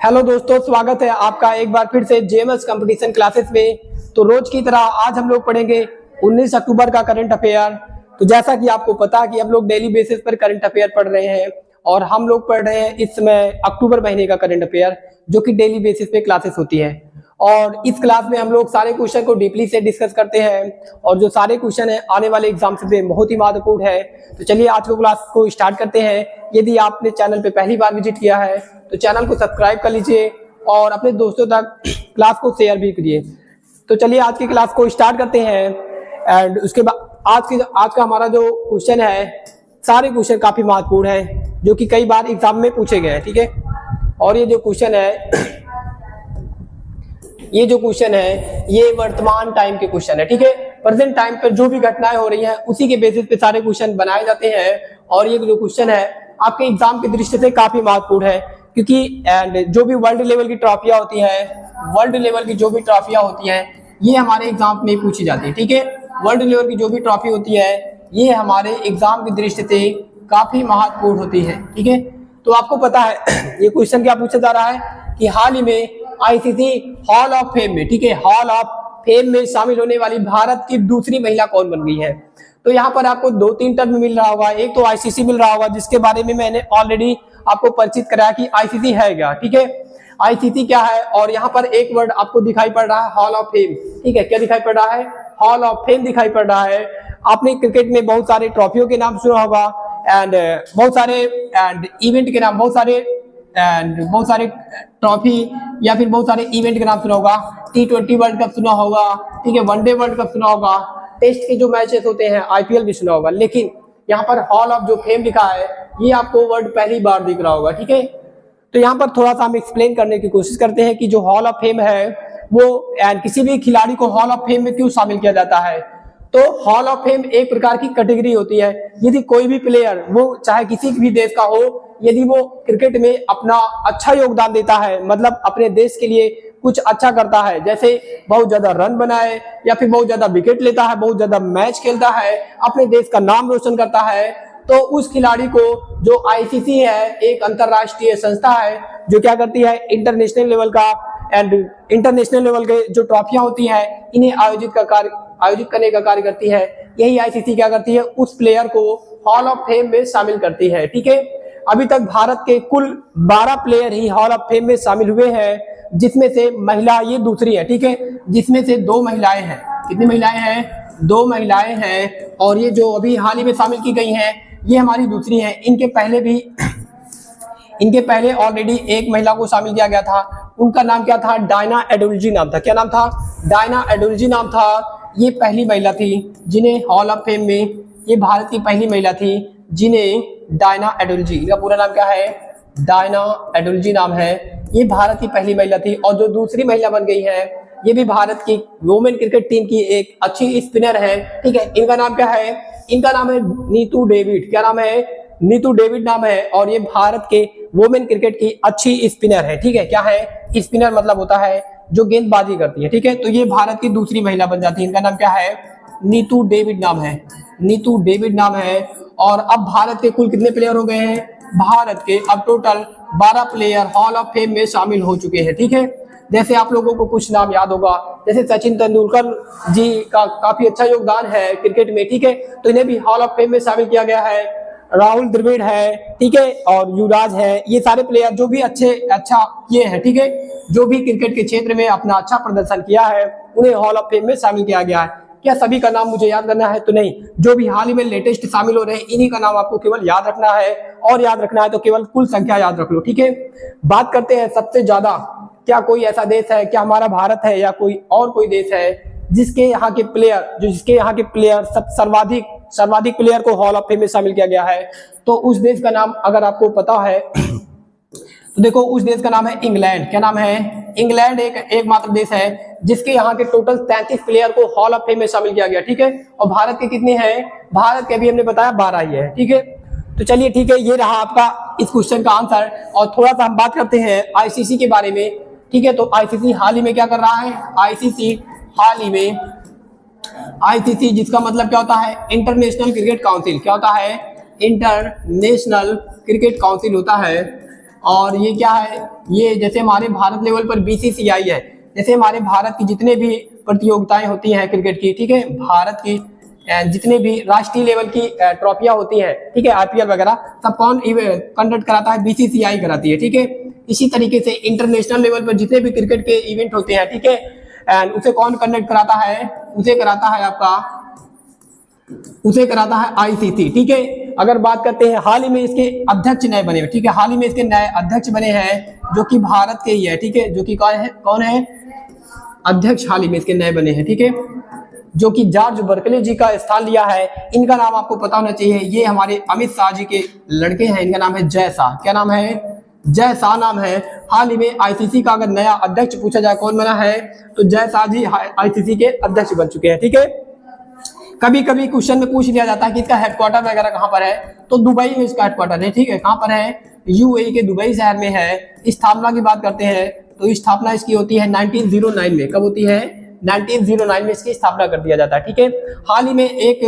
Hello दोस्तों, स्वागत है आपका एक बार फिर से जेएमएस कंपटीशन क्लासेस में। तो रोज की तरह आज हम लोग पढ़ेंगे 19 अक्टूबर का करंट अफेयर। तो जैसा कि आपको पता है कि हम लोग डेली बेसिस पर करंट अफेयर पढ़ रहे हैं और हम लोग पढ़ रहे हैं इस समय अक्टूबर महीने का करंट अफेयर, जो कि डेली बेसिस पे क्लासेस होती है। और इस क्लास में हम लोग सारे क्वेश्चन को डीपली से डिस्कस करते हैं और जो सारे क्वेश्चन है आने वाले एग्जाम से बहुत ही महत्वपूर्ण है। तो चलिए आज को क्लास को स्टार्ट करते हैं। यदि आपने चैनल पे पहली बार विजिट किया है तो चैनल को सब्सक्राइब कर लीजिए और अपने दोस्तों तक क्लास को शेयर भी करिए। तो चलिए आज की क्लास को स्टार्ट करते हैं। एंड उसके बाद आज का हमारा जो क्वेश्चन है, सारे क्वेश्चन काफी महत्वपूर्ण है जो कि कई बार एग्जाम में पूछे गए हैं, ठीक है। और ये जो क्वेश्चन है ये वर्तमान टाइम के क्वेश्चन है, ठीक है। प्रेजेंट टाइम पर जो भी घटनाएं हो रही हैं उसी के बेसिस पे सारे क्वेश्चन बनाए जाते हैं। और ये जो क्वेश्चन है आपके एग्जाम की दृष्टि से काफी महत्वपूर्ण है, क्योंकि एंड जो भी वर्ल्ड लेवल की ट्रॉफियां होती हैं, ये हमारे एग्जाम में पूछी जाती है, ठीक है। वर्ल्ड लेवल की जो भी ट्रॉफी होती है ये हमारे एग्जाम की दृष्टि से काफी महत्वपूर्ण होती है, ठीक है। तो आपको पता है ये क्वेश्चन क्या पूछा जा रहा है कि हाल ही में आईसीसी हॉल ऑफ फेम में, ठीक है, हॉल ऑफ फेम में शामिल होने वाली भारत की दूसरी महिला कौन बन गई है। तो यहाँ पर आपको 2-3 टर्म मिल रहा होगा। एक तो आईसीसी मिल रहा होगा, जिसके बारे में मैंने ऑलरेडी आपको परिचित कराया कि आईसीसी है क्या, ठीक है। आईसीसी क्या है, और यहाँ पर एक वर्ड आपको दिखाई पड़ रहा है हॉल ऑफ फेम, ठीक है। क्या दिखाई पड़ रहा है? हॉल ऑफ फेम दिखाई पड़ रहा है। आपने क्रिकेट में बहुत सारे ट्रॉफियों के नाम सुना होगा एंड बहुत सारे इवेंट के नाम, बहुत सारे ट्रॉफी या फिर बहुत सारे इवेंट के नाम सुना होगा। T20 वर्ल्ड कप सुना होगा, ठीक है, वनडे वर्ल्ड कप सुना होगा, टेस्ट के जो मैचेस होते हैं आईपीएल भी सुना होगा। लेकिन यहाँ पर हॉल ऑफ जो फेम लिखा है ये आपको वर्ड पहली बार दिख रहा होगा, ठीक है। तो यहाँ पर थोड़ा सा हम एक्सप्लेन करने की कोशिश करते हैं कि जो हॉल ऑफ फेम है वो किसी भी खिलाड़ी को हॉल ऑफ फेम में क्यों शामिल किया जाता है। तो हॉल ऑफ फेम एक प्रकार की कैटेगरी होती है। यदि कोई भी प्लेयर, वो चाहे किसी भी देश का हो, यदि वो क्रिकेट में अपना अच्छा योगदान देता है, मतलब अपने देश के लिए कुछ अच्छा करता है, जैसे बहुत ज्यादा रन बनाए या फिर बहुत ज्यादा विकेट लेता है, बहुत ज्यादा मैच खेलता है, अपने देश का नाम रोशन करता है, तो उस खिलाड़ी को जो आईसीसी है, एक अंतरराष्ट्रीय संस्था है जो क्या करती है, इंटरनेशनल लेवल का एंड इंटरनेशनल लेवल के जो ट्रॉफियां होती हैं इन्हें आयोजित करने का कार्य करती है। यही आईसीसी क्या करती है, उस प्लेयर को हॉल ऑफ फेम में शामिल करती है, ठीक है। अभी तक भारत के कुल 12 player he hall of fame में शामिल हुए हैं, जिसमें से महिला ये दूसरी है, ठीक है, जिसमें से 2 महिलाएं हैं। कितनी महिलाएं हैं? 2 महिलाएं हैं। और ये जो अभी हाल ही में शामिल की गई हैं ये हमारी दूसरी हैं। इनके पहले ऑलरेडी एक महिला को शामिल किया गया था। उनका नाम क्या था? डायना एडुल्जी नाम था। क्या नाम था? डायना एडुल्जी नाम था। ये पहली महिला थी जिन्हें हॉल ऑफ फेम में, ये भारत की पहली महिला थी जिन्हें डायना एडुल्जी, इनका पूरा नाम क्या है? डायना एडुल्जी नाम है। ये भारत की पहली महिला थी। और जो दूसरी महिला बन गई है ये भी भारत की वुमेन क्रिकेट टीम की एक अच्छी स्पिनर है, ठीक है। इनका नाम क्या है? इनका नाम है नीतू डेविड। क्या नाम है? नीतू डेविड नाम है। और ये भारत के वुमेन क्रिकेट की अच्छी स्पिनर है, ठीक है। क्या है? स्पिनर मतलब होता है जो गेंदबाजी करती है, ठीक है। तो ये भारत की दूसरी महिला बन जाती है। इनका नाम क्या है? नीतू डेविड नाम है। नीतू डेविड नाम है। और अब भारत के कुल कितने प्लेयर हो गए हैं? भारत के अब total 12 player hall of fame में शामिल हो चुके हैं, ठीक है। जैसे आप लोगों को कुछ नाम याद होगा, जैसे सचिन तेंदुलकर जी का काफी अच्छा योगदान है क्रिकेट में, ठीक है, तो इन्हें भी हॉल ऑफ फेम में शामिल किया गया है। राहुल द्रविड़ है, ठीक है, और युवराज है। ये सारे प्लेयर जो भी अच्छा किए हैं, ठीक है, जो भी क्रिकेट के क्षेत्र में अपना अच्छा प्रदर्शन किया है उन्हें हॉल ऑफ फेम में शामिल किया गया है। क्या सभी का नाम मुझे याद करना है? तो नहीं, जो भी हाल ही में लेटेस्ट शामिल हो रहे हैं इन्हीं का नाम आपको केवल याद रखना है। और याद रखना है तो केवल कुल संख्या याद रख लो, ठीक है। बात करते हैं सबसे ज्यादा, क्या कोई ऐसा देश है, क्या हमारा भारत है या कोई देश है जिसके यहाँ के प्लेयर सर्वाधिक प्लेयर को हॉल ऑफ फेम में शामिल किया गया है। तो उस देश का नाम अगर आपको पता है तो देखो, उस देश का नाम है इंग्लैंड। क्या नाम है? इंग्लैंड एकमात्र देश है जिसके यहाँ के टोटल 33 प्लेयर को हॉल ऑफ फेम में शामिल किया गया, ठीक है। और भारत के कितने हैं? भारत के अभी हमने बताया 12 ही है, ठीक है। तो चलिए ठीक है, ये रहा आपका इस क्वेश्चन का आंसर। और थोड़ा सा हम बात करते हैं आईसीसी के बारे में, ठीक है। तो आईसीसी हाल ही में क्या कर रहा है? आईसीसी जिसका मतलब क्या होता है? International cricket council. क्या होता है? इंटरनेशनल क्रिकेट काउंसिल होता है। और ये क्या है, ये जैसे हमारे भारत लेवल पर बीसीसीआई है, जैसे हमारे भारत की जितने भी प्रतियोगिताएं होती हैं क्रिकेट की, ठीक है, भारत की जितने भी राष्ट्रीय लेवल की ट्रॉफियां होती हैं, ठीक है, आईपीएल वगैरह, सब कौन कंडक्ट कराता है, बीसीसीआई कराती है, ठीक है। इसी तरीके से इंटरनेशनल लेवल पर जितने भी क्रिकेट के इवेंट होते हैं, ठीक है, एंड उसे कौन कंडक्ट कराता है, उसे कराता है आईसीसी, ठीक है। अगर बात करते हैं हाल ही में इसके अध्यक्ष नए बने, ठीक है, हाल ही में इसके नए अध्यक्ष बने हैं जो कि भारत के ही है, ठीक है, जो कि कौन है अध्यक्ष हाल ही में इसके नए बने हैं, ठीक है, जो कि जॉर्ज बर्कले जी का स्थान लिया है। इनका नाम आपको पता होना चाहिए, ये हमारे अमित शाह जी के लड़के हैं, इनका नाम है जय शाह। क्या नाम है? जय शाह नाम है। हाल ही में आईसीसी का अगर नया अध्यक्ष पूछा जाए कौन बना है, तो जय शाह जी आईसीसी के अध्यक्ष बन चुके हैं, ठीक है। कभी कभी क्वेश्चन में पूछ लिया जाता है कि इसका हेडक्वार्टर वगैरह कहाँ पर है, तो दुबई में इसका हेडक्वार्टर है, ठीक है। कहाँ पर है? यूएई के दुबई शहर में है। स्थापना की बात करते हैं तो स्थापना इसकी होती है 1909 में। कब होती है? 1909 में इसकी स्थापना कर दिया जाता है, ठीक है। हाल ही में एक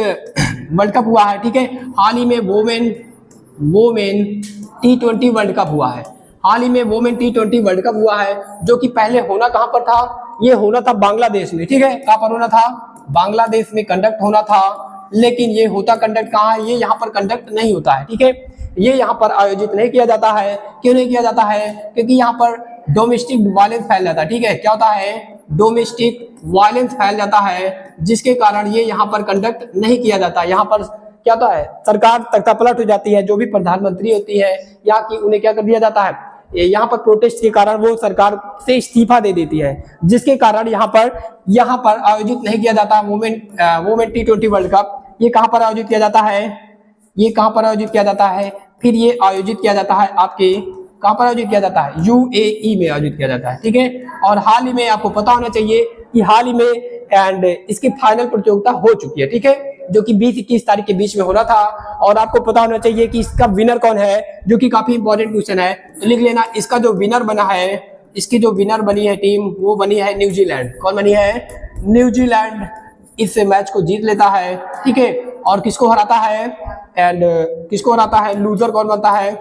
वर्ल्ड कप हुआ है, ठीक है, हाल ही में वोमेन T20 वर्ल्ड कप हुआ है। हाल ही में वोमेन T20 वर्ल्ड कप हुआ है, जो कि पहले होना कहां पर था? ये होना था बांग्लादेश में, ठीक है। कहां पर होना था? बांग्लादेश में कंडक्ट होना था, लेकिन ये होता कंडक्ट कहां है? ये यहाँ पर कंडक्ट नहीं होता है, ठीक है। ये यहाँ पर आयोजित नहीं किया जाता है। क्यों नहीं किया जाता है? क्योंकि यहाँ पर डोमेस्टिक वायलेंस फैल जाता है, ठीक है। क्या होता है? डोमेस्टिक वायलेंस फैल जाता है, जिसके कारण ये यहाँ पर कंडक्ट नहीं किया जाता। यहाँ पर क्या होता है? सरकार तख्तापलट हो जाती है, जो भी प्रधानमंत्री होती है या कि उन्हें क्या कर दिया जाता है, यहाँ पर प्रोटेस्ट के कारण वो सरकार से इस्तीफा दे देती है, जिसके कारण यहाँ पर आयोजित नहीं किया जाता वोमेन T20 वर्ल्ड कप। ये कहाँ पर आयोजित किया जाता है? ये कहाँ पर आयोजित किया जाता है? फिर ये आयोजित किया जाता है आपके कहाँ पर आयोजित किया जाता है? यूएई में आयोजित किया जाता है, ठीक है। और हाल ही में आपको पता होना चाहिए कि हाल ही में एंड इसकी फाइनल प्रतियोगिता हो चुकी है, ठीक है, जो कि 20-21 तारीख के बीच में होना था। और आपको पता होना चाहिए कि इसका विनर कौन है, जो कि काफी इंपॉर्टेंट क्वेश्चन है, तो लिख लेना। इसका जो विनर बना है, इसकी जो विनर बनी है टीम, वो बनी है न्यूजीलैंड। कौन बनी है? न्यूजीलैंड इस मैच को जीत लेता है, ठीक है। और किसको हराता है? एंड किसको हराता है? लूजर कौन बनता है?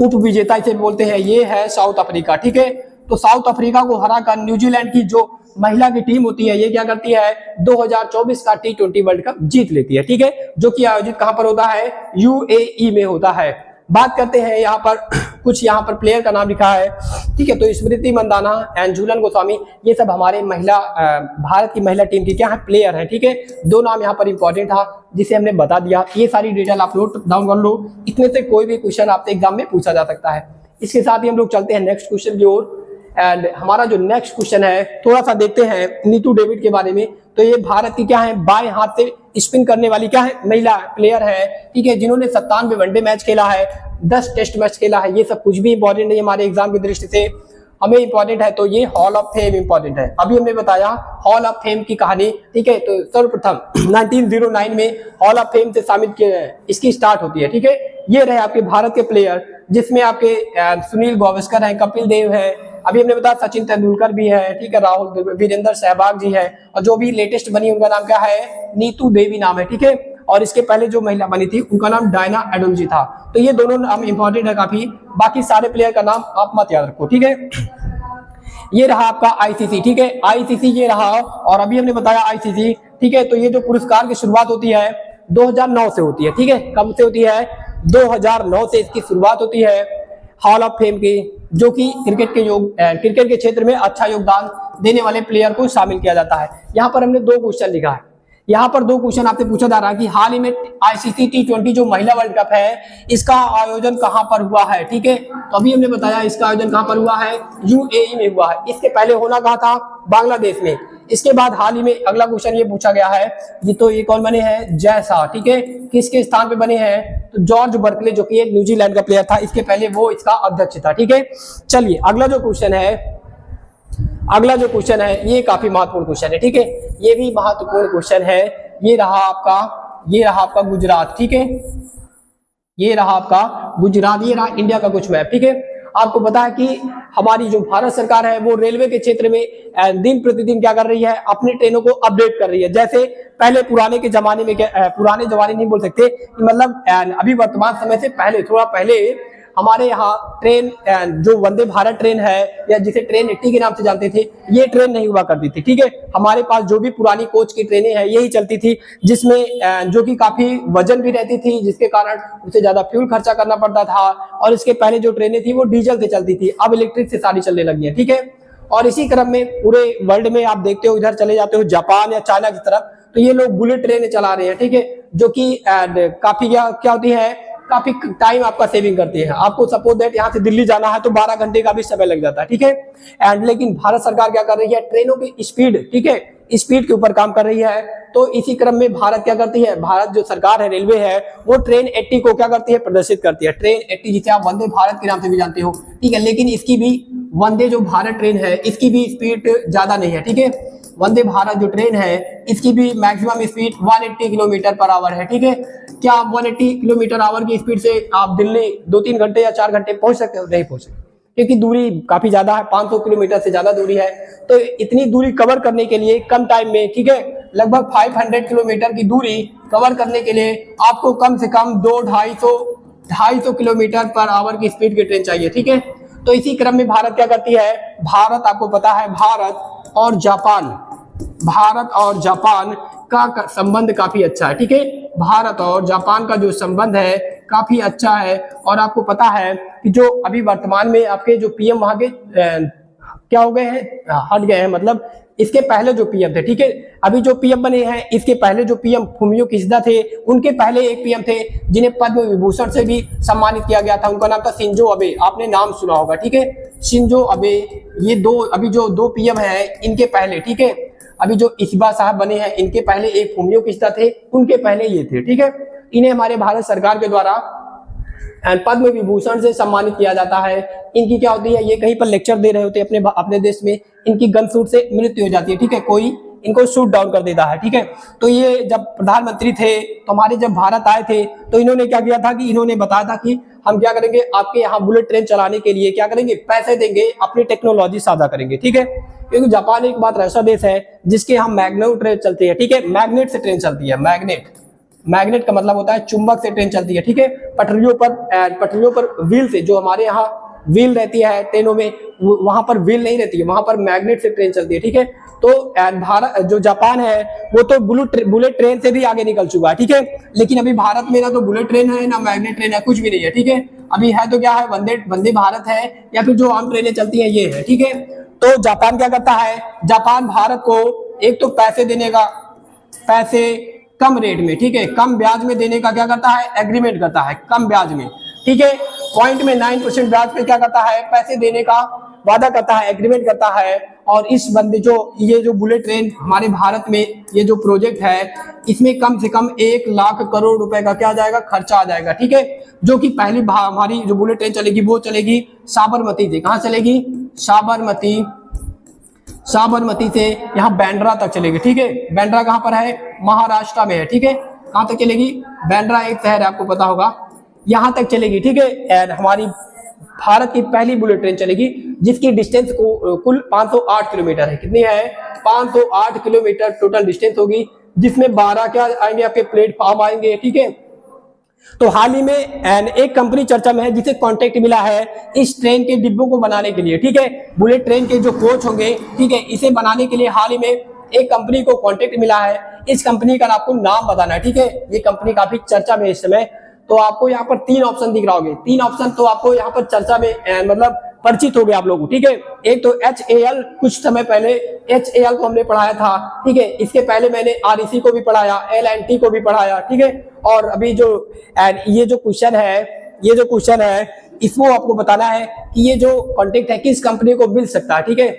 उप विजेता इसे बोलते हैं, ये है साउथ अफ्रीका, ठीक है। तो साउथ अफ्रीका को हराकर न्यूजीलैंड की जो महिला की टीम होती है, ये क्या करती है? 2024 का T20 वर्ल्ड कप जीत लेती है, ठीक है, जो कि आयोजित कहां पर होता है? यूएई में होता है। बात करते हैं यहाँ पर कुछ यहाँ पर प्लेयर का नाम लिखा है, ठीक है। तो स्मृति मंदाना एंड झूलन गोस्वामी, ये सब हमारे भारत की महिला टीम की क्या है? प्लेयर है, ठीक है। दो नाम यहाँ पर इंपॉर्टेंट था जिसे हमने बता दिया। ये सारी डिटेल आप नोट डाउन कर लो, इतने से कोई भी क्वेश्चन आपसे एग्जाम में पूछा जा सकता है। इसके साथ ही हम लोग चलते हैं नेक्स्ट क्वेश्चन की ओर। एंड हमारा जो नेक्स्ट क्वेश्चन है, थोड़ा सा देखते हैं नीतू डेविड के बारे में। तो ये भारत की क्या है? बाएं हाथ से स्पिन करने वाली क्या है? महिला प्लेयर है, ठीक है, जिन्होंने 97 वनडे मैच खेला है, 10 टेस्ट मैच खेला है। ये सब कुछ भी इंपॉर्टेंट नहीं हमारे एग्जाम की दृष्टि से, हमें इंपॉर्टेंट है तो ये हॉल ऑफ फेम इंपॉर्टेंट है। अभी हमने बताया हॉल ऑफ फेम की कहानी, ठीक है। तो सर्वप्रथम 1909 में हॉल ऑफ फेम से शामिल किए इसकी स्टार्ट होती है, ठीक है। ये रहे आपके भारत के प्लेयर, जिसमें आपके सुनील गावस्कर है, कपिल देव है, अभी हमने बताया सचिन तेंदुलकर भी है, ठीक है, राहुल वीरेंद्र सहवाग जी है, और जो भी लेटेस्ट बनी उनका नाम क्या है? नीतू देवी नाम है, ठीक है। और इसके पहले जो महिला बनी थी उनका नाम डायना एडम जी था। तो ये दोनों नाम इंपॉर्टेंट है काफी, बाकी सारे प्लेयर का नाम आप मत याद रखो, ठीक है। ये रहा आपका आईसीसी, ठीक है, आईसीसी ये रहा। और अभी हमने बताया आईसीसी, ठीक है। तो ये जो पुरस्कार की शुरुआत होती है 2009 से होती है, ठीक है। कब से होती है? 2009 से इसकी शुरुआत होती है हॉल ऑफ फेम की, जो कि क्रिकेट के क्षेत्र में अच्छा योगदान देने वाले प्लेयर को शामिल किया जाता है। यहाँ पर हमने 2 क्वेश्चन लिखा है, यहाँ पर 2 क्वेश्चन आपसे पूछा जा रहा है कि हाल ही में आईसीसी T20 जो महिला वर्ल्ड कप है, इसका आयोजन कहां पर हुआ है, ठीक है। तो अभी हमने बताया इसका आयोजन कहां पर हुआ है? यूएई में हुआ है। इसके पहले होना कहां था? बांग्लादेश में। इसके बाद हाल ही में अगला क्वेश्चन ये पूछा गया है, जी तो ये कौन बने हैं? जय शाह, ठीक है। किसके स्थान पे बने हैं? तो जॉर्ज बर्कले, जो कि एक न्यूजीलैंड का प्लेयर था, इसके पहले वो इसका अध्यक्ष था, ठीक है। चलिए अगला जो क्वेश्चन है, ये काफी महत्वपूर्ण क्वेश्चन है, ठीक है। ये भी महत्वपूर्ण क्वेश्चन है। ये रहा आपका गुजरात, ठीक है। ये रहा आपका गुजरात, ये रहा इंडिया का कुछ मैप, ठीक है। आपको पता है कि हमारी जो भारत सरकार है वो रेलवे के क्षेत्र में दिन प्रतिदिन क्या कर रही है? अपनी ट्रेनों को अपडेट कर रही है। जैसे पहले पुराने जमाने नहीं बोल सकते, मतलब अभी वर्तमान समय से पहले, थोड़ा पहले हमारे यहाँ ट्रेन जो वंदे भारत ट्रेन है या जिसे ट्रेन 80 के नाम से जानते थे, ये ट्रेन नहीं हुआ करती थी। ठीक है, हमारे पास जो भी पुरानी कोच की ट्रेनें हैं यही चलती थी, जिसमें जो कि काफी वजन भी रहती थी, जिसके कारण उसे ज्यादा फ्यूल खर्चा करना पड़ता था। और इसके पहले जो ट्रेनें थी वो डीजल से चलती थी, अब इलेक्ट्रिक से सारी चलने लगी है। ठीक है, और इसी क्रम में पूरे वर्ल्ड में आप देखते हो, इधर चले जाते हो जापान या चाइना की तरफ, तो ये लोग बुलेट ट्रेन चला रहे हैं। ठीक है, जो कि काफी क्या होती है, काफी टाइम आपका सेविंग करती है। आपको सपोज दैट यहाँ से दिल्ली जाना है तो 12 घंटे का भी समय लग जाता है। ठीक है, एंड लेकिन भारत सरकार क्या कर रही है, ट्रेनों की स्पीड, ठीक है, स्पीड के ऊपर काम कर रही है। तो इसी क्रम में भारत क्या करती है, भारत जो सरकार है, रेलवे है, वो ट्रेन 80 को क्या करती है, प्रदर्शित करती है। ट्रेन 80 जिसे आप वंदे भारत के नाम से भी जानते हो। ठीक है, लेकिन इसकी भी वंदे जो भारत ट्रेन है इसकी भी स्पीड ज्यादा नहीं है। ठीक है, वंदे भारत जो ट्रेन है इसकी भी maximum speed 180 kilometre per hour है। ठीक है, क्या आप 180 किलोमीटर आवर की स्पीड से आप दिल्ली 2-3 घंटे या 4 घंटे पहुंच सकते हो? नहीं पहुंच सकते, क्योंकि दूरी काफी ज्यादा है, 500 किलोमीटर से ज्यादा दूरी है। तो इतनी दूरी कवर करने के लिए कम टाइम में, ठीक है, लगभग 500 किलोमीटर की दूरी कवर करने के लिए आपको कम से कम 200-250 किलोमीटर पर आवर की स्पीड की ट्रेन चाहिए। ठीक है, तो इसी क्रम में भारत क्या करती है, भारत आपको पता है भारत और जापान का संबंध काफी अच्छा है। ठीक है, भारत और जापान का जो संबंध है काफी अच्छा है। और आपको पता है कि जो अभी वर्तमान में आपके जो पीएम वहां के क्या हो गए हैं, हट गए हैं, मतलब इसके पहले जो पीएम थे, ठीक है, अभी जो पीएम बने हैं इसके पहले जो पीएम फुमियो किशिदा थे, उनके पहले एक पीएम थे जिन्हें पद्म विभूषण से भी सम्मानित किया गया था। उनका नाम था शिंजो अबे, आपने नाम सुना होगा। ठीक है, शिंजो अबे, ये अभी जो दो पीएम है इनके पहले, ठीक है, अभी जो इशिबा साहब बने हैं इनके पहले एक फुमियो किशिदा थे, उनके पहले ये थे। ठीक है, इन्हें हमारे भारत सरकार के द्वारा पद्म विभूषण से सम्मानित किया जाता है। इनकी क्या होती है, ये कहीं पर लेक्चर दे रहे होते हैं अपने देश में, इनकी गन शूट से मृत्यु हो जाती है। ठीक है, कोई इनको शूट डाउन कर देता है। ठीक है, तो ये जब प्रधानमंत्री थे तो हमारे जब भारत आए थे तो इन्होंने क्या किया था कि इन्होंने बताया था कि हम क्या करेंगे, आपके यहाँ बुलेट ट्रेन चलाने के लिए क्या करेंगे, पैसे देंगे, अपनी टेक्नोलॉजी साझा करेंगे। ठीक है, क्योंकि जापान एक बात ऐसा देश है जिसके यहाँ मैग्नेट ट्रेन चलती है। ठीक है, मैग्नेट से ट्रेन चलती है, मैग्नेट का मतलब होता है चुंबक से ट्रेन चलती है। ठीक है, पटरियों पर व्हील से, जो हमारे यहाँ व्हील रहती है ट्रेनों में, वहां पर व्हील नहीं रहती है, वहां पर मैग्नेट से ट्रेन चलती है। ठीक है, तो भारत जो जापान है वो तो बुलेट ट्रेन से भी आगे निकल चुका है। ठीक है, लेकिन अभी भारत में ना तो बुलेट ट्रेन है ना मैग्नेट ट्रेन है, कुछ भी नहीं है। ठीक है, अभी है तो क्या है, वंदे भारत है या फिर जो आम ट्रेनें चलती है ये है। ठीक है, तो जापान क्या करता है, जापान भारत को एक तो पैसे देने का, पैसे कम रेट में, ठीक है, कम ब्याज में देने का क्या करता है, एग्रीमेंट करता है, कम ब्याज में। ठीक है, पॉइंट में 9% ब्याज पे क्या करता है, पैसे देने का वादा करता है, एग्रीमेंट करता है। और इस ये जो बुलेट ट्रेन हमारे भारत में ये जो प्रोजेक्ट है, इसमें कम से कम 1 लाख करोड़ रुपए का क्या आ जाएगा, खर्चा आ जाएगा। ठीक है, जो कि पहली हमारी जो बुलेट ट्रेन चलेगी वो चलेगी साबरमती से, कहाँ चलेगी, साबरमती से यहाँ बैंड्रा तक चलेगी। ठीक है, बैंड्रा कहाँ पर है, महाराष्ट्र में है। ठीक है, कहाँ तक चलेगी, बैंड्रा एक शहर है, आपको पता होगा, यहाँ तक चलेगी। ठीक है, हमारी भारत की पहली बुलेट ट्रेन चलेगी जिसकी डिस्टेंस कुल 508 किलोमीटर है। कितनी है, 508 किलोमीटर टोटल डिस्टेंस होगी, जिसमें 12 क्या आएंगे, आपके प्लेटफॉर्म आएंगे। ठीक है, तो हाल ही में एक कंपनी चर्चा में है जिसे कॉन्ट्रैक्ट मिला है इस ट्रेन के डिब्बों को बनाने के लिए। ठीक है, बुलेट ट्रेन के जो कोच होंगे, ठीक है, इसे बनाने के लिए हाल ही में एक कंपनी को कॉन्ट्रैक्ट मिला है। इस कंपनी का आपको नाम बताना है। ठीक है, ये कंपनी काफी चर्चा में इस समय। तो आपको यहाँ पर 3 ऑप्शन दिख रहा होंगे, 3 ऑप्शन तो आपको यहाँ पर चर्चा में मतलब परिचित हो गए आप लोगों को। ठीक है, एक तो HAL, कुछ समय पहले HAL को हमने पढ़ाया था। ठीक है, इसके पहले मैंने REC को भी पढ़ाया, L&T को भी पढ़ाया। ठीक है, और अभी जो ये जो क्वेश्चन है इसको आपको बताना है कि ये जो कॉन्ट्रैक्ट है किस कंपनी को मिल सकता है। ठीक है,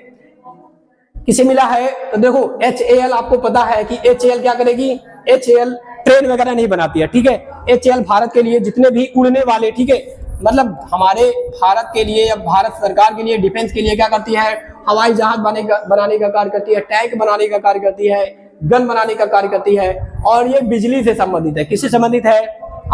किसे मिला है, तो देखो HAL, आपको पता है कि HAL क्या करेगी, HAL ट्रेन वगैरह नहीं बनाती है। ठीक है, HAL भारत के लिए जितने भी उड़ने वाले, ठीक है, मतलब हमारे भारत के लिए या भारत सरकार के लिए डिफेंस के लिए क्या करती है, हवाई जहाज बनाने का कार्य करती है, टैंक बनाने का कार्य करती है, गन बनाने का कार्य करती है। और ये बिजली से संबंधित है, किससे संबंधित है,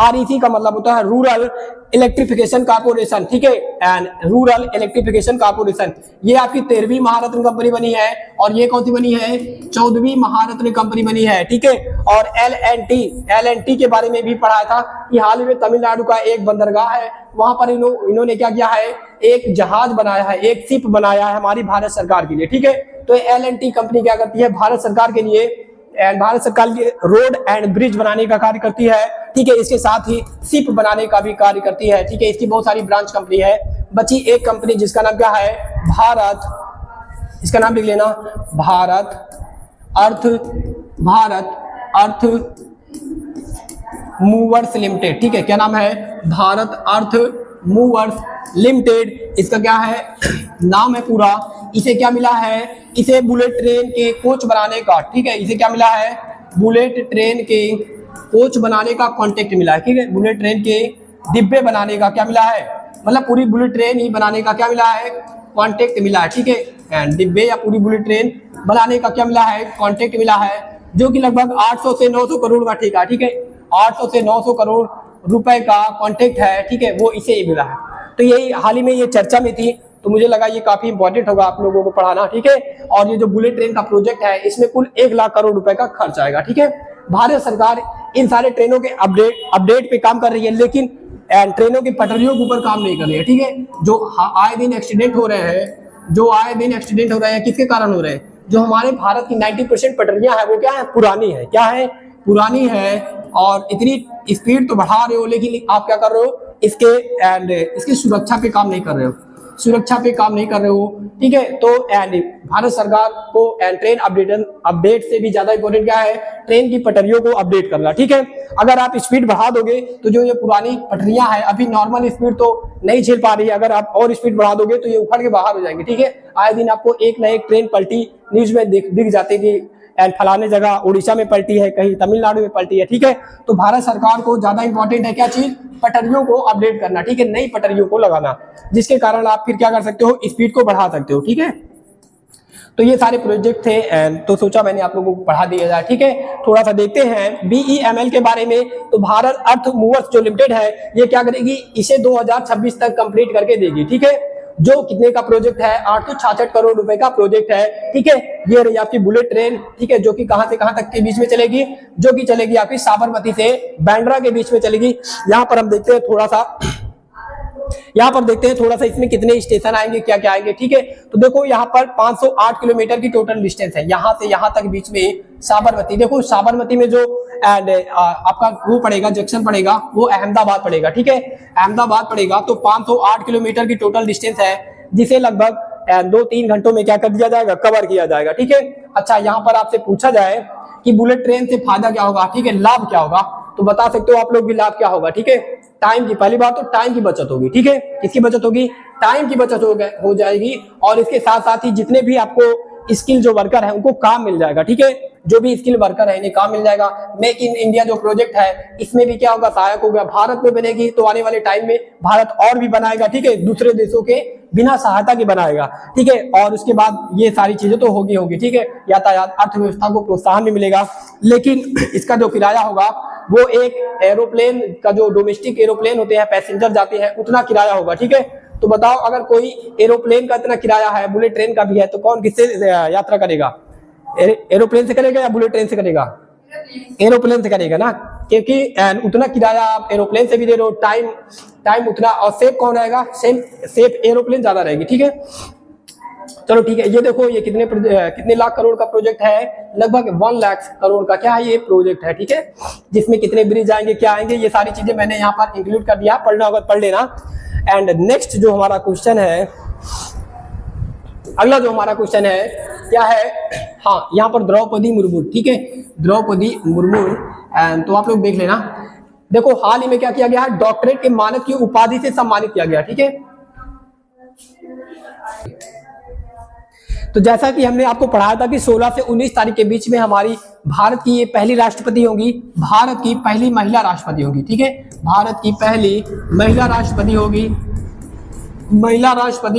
REC का मतलब होता है रूरल इलेक्ट्रिफिकेशन कारपोरेशन। ठीक है, एंड रूरल इलेक्ट्रिफिकेशन कारपोरेशन, ये आपकी 13वीं महारत्न कंपनी बनी है। और ये कौन सी बनी है, 14वीं महारत्न कंपनी बनी है। ठीक है, और L&T के बारे में भी पढ़ाया था कि हाल ही में तमिलनाडु का एक बंदरगाह है वहां पर इन्होंने क्या किया है, एक जहाज बनाया है, एक शिप बनाया है हमारी भारत सरकार के लिए, ठीक है। तो L&T कंपनी क्या करती है, भारत सरकार के लिए, भारत सरकार के रोड एंड ब्रिज बनाने का कार्य करती है, ठीक है। इसके साथ ही शिप बनाने का भी कार्य करती है, ठीक है। इसकी बहुत सारी ब्रांच कंपनी है। बची एक कंपनी जिसका नाम क्या है, भारत, इसका नाम लिख लेना, भारत अर्थ मूवर्स लिमिटेड, ठीक है। क्या नाम है, भारत अर्थ मूवर्स लिमिटेड। इसका क्या है, नाम है पूरा। इसे क्या मिला है, इसे बुलेट ट्रेन के कोच बनाने का, ठीक है, इसे क्या मिला है, बुलेट ट्रेन के कोच बनाने का कॉन्ट्रैक्ट मिला है, ठीक है। बुलेट ट्रेन के डिब्बे बनाने का क्या मिला है, मतलब पूरी बुलेट ट्रेन ही बनाने का क्या मिला है, कॉन्ट्रैक्ट मिला है, ठीक है। एंड डिब्बे या पूरी बुलेट ट्रेन बनाने का क्या मिला है, कॉन्ट्रैक्ट मिला है, जो कि लगभग 800 से 900 करोड़ का ठेका, ठीक है। 800 से 900 करोड़ रुपए का कॉन्ट्रैक्ट है, ठीक है, वो इसे ही मिला है। तो यही हाल ही में ये चर्चा में थी, तो मुझे लगा ये काफी इंपॉर्टेंट होगा आप लोगों को पढ़ाना, ठीक है। और ये जो बुलेट ट्रेन का प्रोजेक्ट है, इसमें कुल 1 लाख करोड़ रुपए का खर्च आएगा, ठीक है। भारत सरकार इन सारे ट्रेनों के अपडेट पे काम कर रही है, लेकिन ट्रेनों की पटरियों के ऊपर काम नहीं कर रही है, ठीक है। जो आए दिन एक्सीडेंट हो रहे हैं, किसके कारण हो रहे हैं, जो हमारे भारत की 90% पटरियां हैं वो क्या है, पुरानी है, क्या है, पुरानी है। और इतनी स्पीड तो बढ़ा रहे हो, लेकिन आप क्या कर रहे हो, इसकी सुरक्षा पे काम नहीं कर रहे हो, ठीक है। तो भारत सरकार को ट्रेन अपडेट से भी ज्यादा इंपॉर्टेंट क्या है, ट्रेन की पटरियों को अपडेट करना, ठीक है। अगर आप स्पीड बढ़ा दोगे तो जो ये पुरानी पटरियां हैं, अभी नॉर्मल स्पीड तो नहीं झेल पा रही है, अगर आप और स्पीड बढ़ा दोगे तो ये उखड़ के बाहर हो जाएंगे, ठीक है। आए दिन आपको एक न एक ट्रेन पलटी न्यूज में दिख जाती है, फलाने जगह उड़ीसा में पलटी है, कहीं तमिलनाडु में पलटी है, ठीक है। तो भारत सरकार को ज्यादा इंपॉर्टेंट है क्या चीज, पटरियों को अपडेट करना, ठीक है, नई पटरियों को लगाना, जिसके कारण आप फिर क्या कर सकते हो, स्पीड को बढ़ा सकते हो, ठीक है। तो ये सारे प्रोजेक्ट थे, तो सोचा मैंने आप लोगों को पढ़ा दिया जाए, ठीक है। थोड़ा सा देखते हैं BEML के बारे में। तो भारत अर्थ मूवर्स जो लिमिटेड है, ये क्या करेगी, इसे 2026 तक कंप्लीट करके देगी, ठीक है। जो कितने का प्रोजेक्ट है, 866 करोड़ रुपए का प्रोजेक्ट है, ठीक है। ये रही आपकी बुलेट ट्रेन, ठीक है, जो कि कहां से कहां तक के बीच में चलेगी, जो कि चलेगी आपकी साबरमती से बांद्रा के बीच में चलेगी। यहाँ पर हम देखते हैं थोड़ा सा, इसमें कितने स्टेशन आएंगे, क्या क्या आएंगे, ठीक है। तो देखो यहाँ पर 508 किलोमीटर की टोटल डिस्टेंस है, यहाँ से यहाँ तक बीच में साबरमती। देखो साबरमती में जो आपका वो पड़ेगा, जंक्शन पड़ेगा, वो अहमदाबाद पड़ेगा, ठीक है, अहमदाबाद पड़ेगा। तो 508 किलोमीटर की टोटल डिस्टेंस है, जिसे लगभग 2-3 घंटों में क्या कर दिया जाएगा, कवर किया जाएगा, ठीक है। अच्छा, यहाँ पर आपसे पूछा जाए कि बुलेट ट्रेन से फायदा क्या होगा, ठीक है, लाभ क्या होगा, तो बता सकते हो आप लोग भी लाभ क्या होगा, ठीक है। टाइम की, पहली बात तो टाइम की बचत होगी, ठीक है। किसकी बचत होगी, टाइम की बचत हो जाएगी। और इसके साथ साथ ही जितने भी आपको स्किल जो वर्कर है उनको काम मिल जाएगा, ठीक है। जो भी स्किल वर्कर है इन्हें काम मिल जाएगा। मेक इन इंडिया जो प्रोजेक्ट है, इसमें भी क्या होगा, सहायक होगा। भारत में बनेगी तो आने वाले टाइम में भारत और भी बनाएगा, ठीक है, दूसरे देशों के बिना सहायता के बनाएगा, ठीक है। और उसके बाद ये सारी चीजें तो होगी, ठीक है। यातायात अर्थव्यवस्था को प्रोत्साहन भी मिलेगा, लेकिन इसका जो किराया होगा वो एक एरोप्लेन का, जो डोमेस्टिक एरोप्लेन होते हैं, पैसेंजर जाते हैं, उतना किराया होगा, ठीक है। तो बताओ, अगर कोई एरोप्लेन का इतना किराया है, बुलेट ट्रेन का भी है, तो कौन किससे यात्रा करेगा, एरोप्लेन से करेगा या बुलेट ट्रेन से करेगा, एरोप्लेन से करेगा ना, क्योंकि उतना किराया आप एरोप्लेन से भी दे रहे हो, टाइम उतना, और सेफ कौन रहेगा, सेफ एरोप्लेन ज्यादा रहेगी, ठीक है। चलो ठीक है, ये देखो ये कितने लाख करोड़ का प्रोजेक्ट है, लगभग 1 लाख करोड़ का क्या है ये प्रोजेक्ट है, ठीक है। जिसमें कितने ब्रिज आएंगे, क्या आएंगे, ये सारी चीजें मैंने यहाँ पर इंक्लूड कर दिया, पढ़ना होगा पढ़ लेना। एंड नेक्स्ट जो हमारा क्वेश्चन है, अगला जो हमारा क्वेश्चन है क्या है, हाँ, यहाँ पर द्रौपदी मुर्मू, ठीक है, द्रौपदी मुर्मू। तो आप लोग देख लेना। देखो हाल ही में क्या किया गया है, डॉक्टरेट के मानद की उपाधि से सम्मानित किया गया, ठीक है। तो जैसा कि हमने आपको पढ़ाया था कि 16 से 19 तारीख के बीच में हमारी भारत की ये पहली राष्ट्रपति होंगी, भारत की पहली महिला राष्ट्रपति होगी, ठीक है। भारत की पहली महिला राष्ट्रपति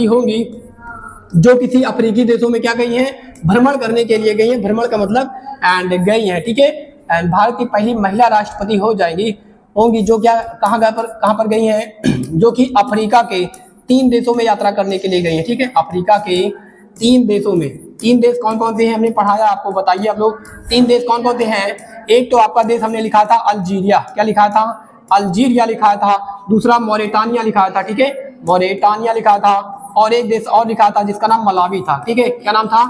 होगी, जो किसी अफ्रीकी देशों में क्या गई हैं, भ्रमण करने के लिए गई हैं, भ्रमण का मतलब गई हैं, ठीक है। एंड भारत की पहली महिला राष्ट्रपति होंगी, जो क्या कहाँ पर गई हैं, जो कि अफ्रीका के 3 देशों में यात्रा करने के लिए गई हैं, ठीक है। अफ्रीका के 3 देशों में, 3 देश कौन कौन से हैं हमने पढ़ाया आपको, बताइए आप लोग 3 देश कौन कौन से हैं। एक तो आपका देश हमने लिखा था अल्जीरिया, क्या लिखा था, अल्जीरिया लिखा था, दूसरा मोरिटानिया लिखा था, ठीक है, मोरिटानिया लिखा था, और एक देश और लिखा था जिसका नाम मलावी था, ठीक है, क्या नाम था,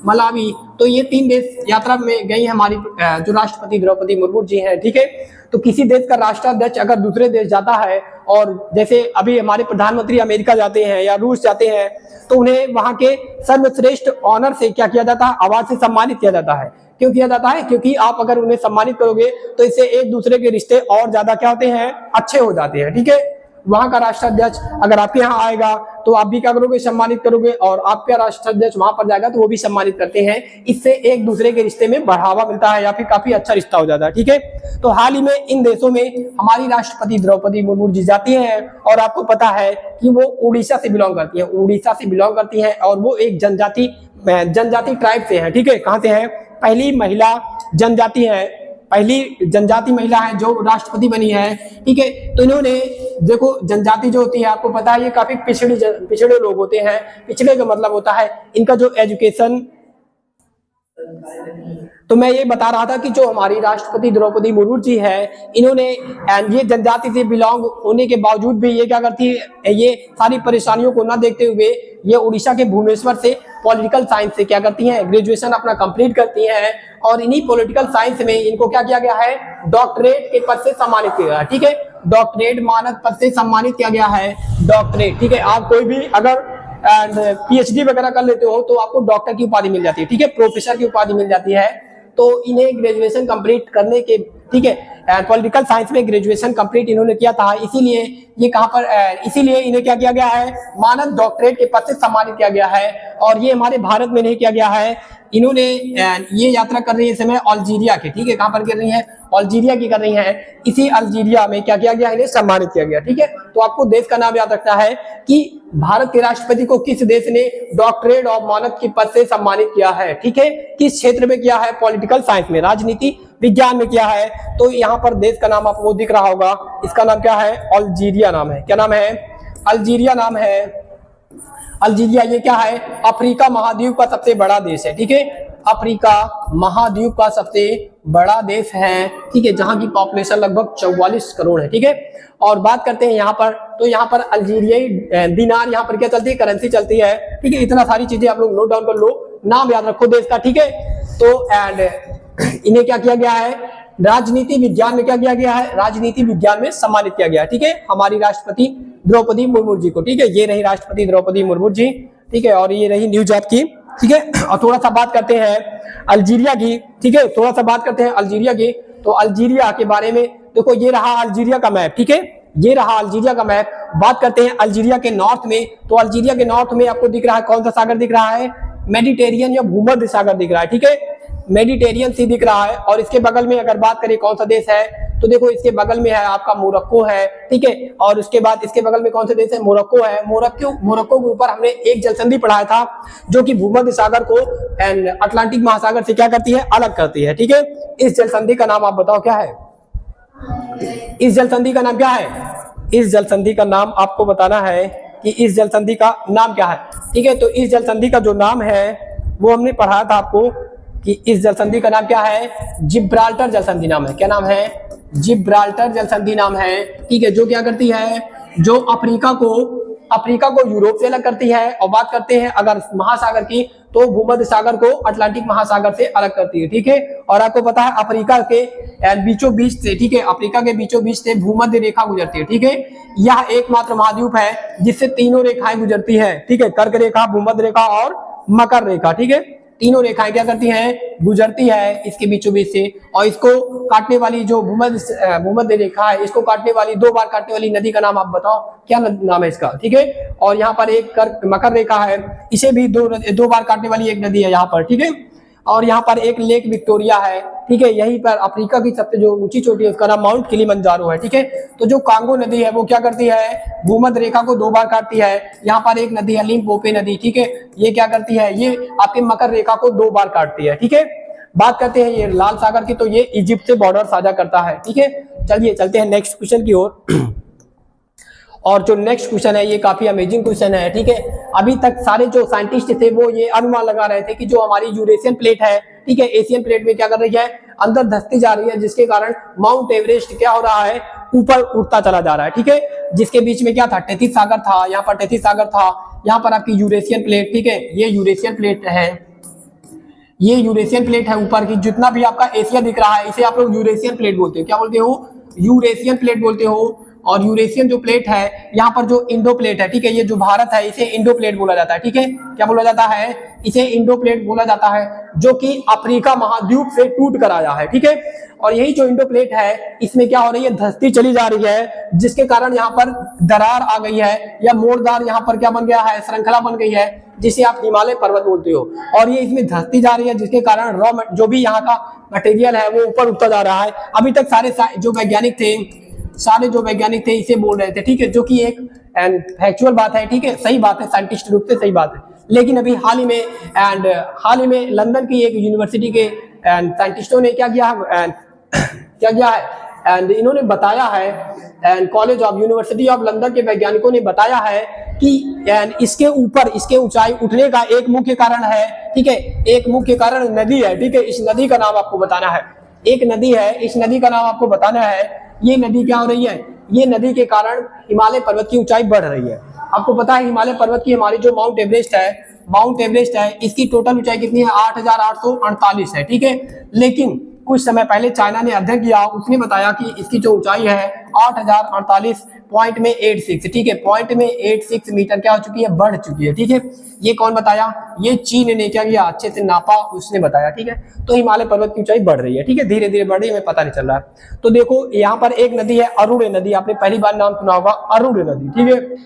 मलावी। तो ये 3 देश यात्रा में गई हमारी जो राष्ट्रपति द्रौपदी मुर्मू जी हैं, ठीक है। तो किसी देश का राष्ट्राध्यक्ष अगर दूसरे देश जाता है, और जैसे अभी हमारे प्रधानमंत्री अमेरिका जाते हैं या रूस जाते हैं, तो उन्हें वहां के सर्वश्रेष्ठ ऑनर से क्या किया जाता है, अवार्ड से सम्मानित किया जाता है। क्यों किया जाता है? क्योंकि आप अगर उन्हें सम्मानित करोगे तो इससे एक दूसरे के रिश्ते और ज्यादा क्या होते हैं, अच्छे हो जाते हैं, ठीक है। वहां का राष्ट्राध्यक्ष अगर आपके यहाँ आएगा तो आप भी क्या करोगे, सम्मानित करोगे, और आपका राष्ट्राध्यक्ष वहां पर जाएगा तो वो भी सम्मानित करते हैं। इससे एक दूसरे के रिश्ते में बढ़ावा मिलता है या फिर काफी अच्छा रिश्ता हो जाता है, ठीक है। तो हाल ही में इन देशों में हमारी राष्ट्रपति द्रौपदी मुर्मू जी जाती हैं, और आपको पता है कि वो उड़ीसा से बिलोंग करती है, उड़ीसा से बिलोंग करती है, और वो एक जनजाति ट्राइब से है, ठीक है। कहां से है? पहली महिला जनजाति है, पहली जनजाति महिला है जो राष्ट्रपति बनी है, ठीक है। तो इन्होंने देखो, जनजाति जो होती है आपको पता है ये काफी पिछड़े लोग होते हैं। पिछड़े का मतलब होता है इनका जो एजुकेशन। तो मैं ये बता रहा था कि जो हमारी राष्ट्रपति द्रौपदी मुर्मू जी है, इन्होंने ये जनजाति से बिलोंग होने के बावजूद भी ये क्या करती है, ये सारी परेशानियों को न देखते हुए ये उड़ीसा के भुवनेश्वर से पॉलिटिकल साइंस से क्या करती हैं, ग्रेजुएशन अपना कंप्लीट करती हैं, और इन्हीं पॉलिटिकल साइंस में इनको क्या किया गया है, डॉक्टरेट के पद से सम्मानित किया गया, ठीक है। डॉक्टरेट मानद पद से सम्मानित किया गया है, डॉक्टरेट, ठीक है। आप कोई भी अगर PhD वगैरह कर लेते हो तो आपको डॉक्टर की उपाधि मिल जाती है, ठीक है, प्रोफेसर की उपाधि मिल जाती है। तो इन्हें ग्रेजुएशन कंप्लीट करने के, ठीक है, पॉलिटिकल साइंस में ग्रेजुएशन कंप्लीट इन्होंने किया था, इसीलिए ये कहां पर, इसीलिए इन्हें क्या किया गया है, मानद डॉक्टरेट के पद से सम्मानित किया गया है। और ये हमारे भारत में नहीं किया गया है, इन्होंने ये यात्रा कर रही है इस समय अल्जीरिया के, ठीक है, कहां पर कर रही है, अल्जीरिया की कर रही है। इसी अल्जीरिया में क्या किया गया, इन्हें सम्मानित किया गया, ठीक है। तो आपको देश का नाम याद रखना है कि भारत के राष्ट्रपति को किस देश ने डॉक्टरेट ऑफ मानद के पद से सम्मानित किया है, ठीक है, किस क्षेत्र में किया है, पॉलिटिकल साइंस में, राजनीति विज्ञान में किया है। तो यहाँ पर देश का नाम आपको दिख रहा होगा, इसका नाम क्या है, अल्जीरिया नाम है, क्या नाम है, अल्जीरिया नाम है। अल्जीरिया ये क्या है, अफ्रीका महाद्वीप का सबसे बड़ा देश है, ठीक है, अफ्रीका महाद्वीप का सबसे बड़ा देश है, ठीक है, जहां की पॉपुलेशन लगभग 44 करोड़ है, ठीक है। और बात करते हैं यहाँ पर, तो यहाँ पर अल्जीरियाई दिनार यहाँ पर क्या चलती है, करेंसी चलती है, ठीक है। इतना सारी चीजें आप लोग नोट डाउन कर लो, नाम याद रखो देश का, ठीक है। तो एंड इन्हें क्या किया गया है, राजनीति विज्ञान में क्या किया गया है, राजनीति विज्ञान में सम्मानित किया गया है, ठीक है, हमारी राष्ट्रपति द्रौपदी मुर्मू जी को, ठीक है। ये रही राष्ट्रपति द्रौपदी मुर्मू जी, ठीक है, और ये रही न्यूज आपकी, ठीक है। और थोड़ा सा बात करते हैं अल्जीरिया की, ठीक है, थोड़ा सा बात करते हैं अल्जीरिया की। तो अल्जीरिया के बारे में देखो, ये रहा अल्जीरिया का मैप, ठीक है, ये रहा अल्जीरिया का मैप। बात करते हैं अल्जीरिया के नॉर्थ में, तो अल्जीरिया के नॉर्थ में आपको दिख रहा है कौन सा सागर दिख रहा है, मेडिटेरियन या भूमध्य सागर दिख रहा है, ठीक है, मेडिटेरियन सी दिख रहा है। और इसके बगल में अगर बात करें कौन सा देश है, तो देखो इसके बगल में है आपका मोरक्को है, ठीक है, और उसके बाद इसके बगल में कौन सा देश है, मोरक्को है। मोरक्को के ऊपर हमने एक जलसंधि पढ़ाया था जो कि भूमध्य सागर को अटलांटिक महासागर से क्या करती है, अलग करती है, ठीक है। इस जलसंधि का नाम आप बताओ क्या है, इस जलसंधि का नाम क्या है, इस जलसंधि का नाम आपको बताना है कि इस जलसंधि का नाम क्या है, ठीक है। तो इस जलसंधि का जो नाम है वो हमने पढ़ाया था आपको कि इस जलसंधि का नाम क्या है, जिब्राल्टर जलसंधि नाम है, क्या नाम है, जिब्राल्टर जलसंधि नाम है, ठीक है। जो क्या करती है, जो अफ्रीका को यूरोप से अलग करती है। और बात करते हैं अगर महासागर की, तो भूमध्य सागर को अटलांटिक महासागर से अलग करती है, ठीक है। और आपको पता है अफ्रीका के बीचों बीच से, ठीक है, अफ्रीका के बीचों बीच से भूमध्य रेखा गुजरती है, ठीक है। यह एकमात्र महाद्वीप है जिससे तीनों रेखाएं गुजरती है, ठीक है, कर्क रेखा, भूमध्य रेखा और मकर रेखा, ठीक है। तीनों रेखाएं क्या करती हैं, गुजरती है इसके बीचों बीच से। और इसको काटने वाली जो भूमध्य रेखा है, इसको काटने वाली, 2 बार काटने वाली नदी का नाम आप बताओ, क्या नाम है इसका, ठीक है। और यहाँ पर एक मकर रेखा है, इसे भी दो बार काटने वाली एक नदी है यहाँ पर, ठीक है। और यहाँ पर एक लेक विक्टोरिया है, ठीक है। यहीं पर अफ्रीका की सबसे जो ऊंची चोटी है उसका नाम माउंट किलिमंजारो है, ठीक है। तो जो कांगो नदी है वो क्या करती है, भूमध्य रेखा को 2 बार काटती है। यहाँ पर एक नदी है लिम्पोपो नदी, ठीक है, ये क्या करती है, ये आपके मकर रेखा को 2 बार काटती है, ठीक है। बात करते हैं ये लाल सागर की, तो ये इजिप्ट से बॉर्डर साझा करता है, ठीक है। चलिए चलते हैं नेक्स्ट क्वेश्चन की ओर। और जो नेक्स्ट क्वेश्चन है ये काफी अमेजिंग क्वेश्चन है, ठीक है। अभी तक सारे जो साइंटिस्ट थे वो ये अनुमान लगा रहे थे कि जो हमारी यूरेशियन प्लेट है, ठीक है, एशियन प्लेट में क्या कर रही है, अंदर धंसती जा रही है, जिसके कारण माउंट एवरेस्ट क्या हो रहा है, ऊपर उठता चला जा रहा है, ठीक है। जिसके बीच में क्या था, टेथिस सागर था, यहाँ पर टेथिस सागर था, यहाँ पर आपकी यूरेशियन प्लेट, ठीक है, ये यूरेशियन प्लेट है, ये यूरेशियन प्लेट है ऊपर की। जितना भी आपका एशिया दिख रहा है इसे आप लोग यूरेशियन प्लेट बोलते हो। क्या बोलते हो, यूरेशियन प्लेट बोलते हो। और यूरेशियन जो प्लेट है, यहाँ पर जो इंडो प्लेट है, ठीक है, ये जो भारत है इसे इंडो प्लेट बोला जाता है, ठीक है। क्या बोला जाता है, इसे इंडो प्लेट बोला जाता है, जो कि अफ्रीका महाद्वीप से टूट कर आया है, ठीक है। और यही जो इंडो प्लेट है इसमें क्या हो रही है, धंसती चली जा रही है, जिसके कारण यहाँ पर दरार आ गई है या मोड़दार यहाँ पर क्या बन गया है, श्रृंखला बन गई है, जिसे आप हिमालय पर्वत बोलते हो। और ये इसमें धंसती जा रही है, जिसके कारण रॉ जो भी यहाँ का मटेरियल है वो ऊपर उठता जा रहा है। अभी तक सारे जो वैज्ञानिक थे इसे बोल रहे थे, ठीक है, जो कि एक फैक्चुअल बात है, ठीक है, सही बात है, साइंटिस्ट रूप से सही बात है। लेकिन अभी हाल ही में लंदन की एक यूनिवर्सिटी के साइंटिस्टों ने क्या किया है एंड इन्होंने बताया है, and college of university of London के वैज्ञानिकों ने बताया है कि इसके ऊंचाई उठने का एक मुख्य कारण है, ठीक है, एक मुख्य कारण नदी है, ठीक है। इस नदी का नाम आपको बताना है, एक नदी है, इस नदी का नाम आपको बताना है। ये नदी क्या हो रही है, ये नदी के कारण हिमालय पर्वत की ऊंचाई बढ़ रही है। आपको पता है हिमालय पर्वत की हमारी जो माउंट एवरेस्ट है, इसकी टोटल ऊंचाई कितनी है, 8,848 है, ठीक है। लेकिन कुछ समय पहले चाइना ने अध्ययन किया, उसने बताया कि इसकी जो ऊंचाई है 8,048.86, ठीक है, 0.86 मीटर क्या हो चुकी है, बढ़ चुकी है, ठीक है। ये कौन बताया, ये चीन ने क्या किया, अच्छे से नापा, उसने बताया, ठीक है। तो हिमालय पर्वत की ऊंचाई बढ़ रही है, ठीक है, धीरे धीरे बढ़ रही है, हमें पता नहीं चल रहा है। तो देखो यहाँ पर एक नदी है अरुण नदी, आपने पहली बार नाम सुना होगा, अरुण नदी, ठीक है।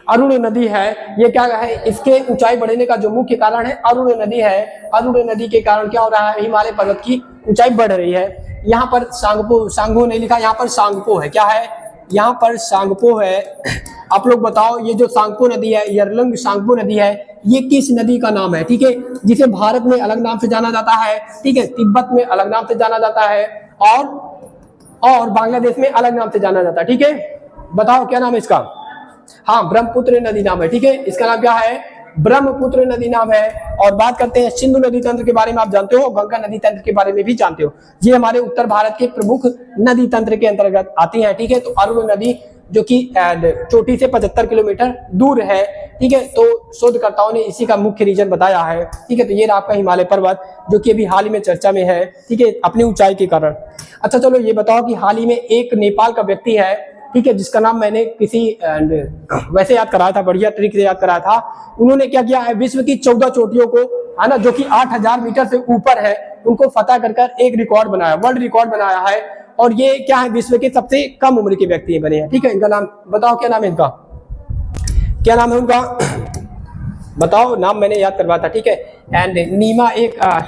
अरुण नदी है, ये क्या है, इसके ऊंचाई बढ़ने का जो मुख्य कारण है अरुण नदी है। अरुण नदी के कारण क्या हो रहा है, हिमालय पर्वत की ऊंचाई बढ़ रही है। यहाँ पर सांगपो नहीं लिखा, यहाँ पर सांगपो है, क्या है, यहाँ पर सांगपो है। आप लोग बताओ, ये जो सांगपो नदी है, यरलंग सांगपो नदी है, ये किस नदी का नाम है, ठीक है, जिसे भारत में अलग नाम से जाना जाता है, ठीक है, तिब्बत में अलग नाम से जाना जाता है, और बांग्लादेश में अलग नाम से जाना जाता है, ठीक है। बताओ क्या नाम है इसका, हाँ, ब्रह्मपुत्र नदी नाम है, ठीक है, इसका नाम क्या है, ब्रह्मपुत्र नदी नाम है। और बात करते हैं सिंधु नदी तंत्र के बारे में, आप जानते हो, गंगा नदी तंत्र के बारे में भी जानते हो, ये हमारे उत्तर भारत के प्रमुख नदी तंत्र के अंतर्गत आती है, ठीक है। तो अरुण नदी जो कि चोटी से 75 किलोमीटर दूर है, ठीक है। तो शोधकर्ताओं ने इसी का मुख्य रीजन बताया है, ठीक है। तो ये आपका हिमालय पर्वत जो कि अभी हाल ही में चर्चा में है, ठीक है, अपनी ऊंचाई के कारण। अच्छा चलो ये बताओ कि हाल ही में एक नेपाल का व्यक्ति है, ठीक है, जिसका नाम मैंने किसी वैसे याद कराया था, बढ़िया ट्रिक से याद कराया था। उन्होंने क्या किया है, विश्व की 14 चोटियों को, है ना, जो कि 8,000 मीटर से ऊपर है, उनको फतह कर एक रिकॉर्ड बनाया, वर्ल्ड रिकॉर्ड बनाया है। और ये क्या है, विश्व के सबसे कम उम्र के व्यक्ति बने हैं, ठीक है। इनका नाम बताओ, क्या नाम है इनका, क्या नाम है उनका, बताओ, नाम मैंने याद करवाया था, ठीक है। एंड नीमा,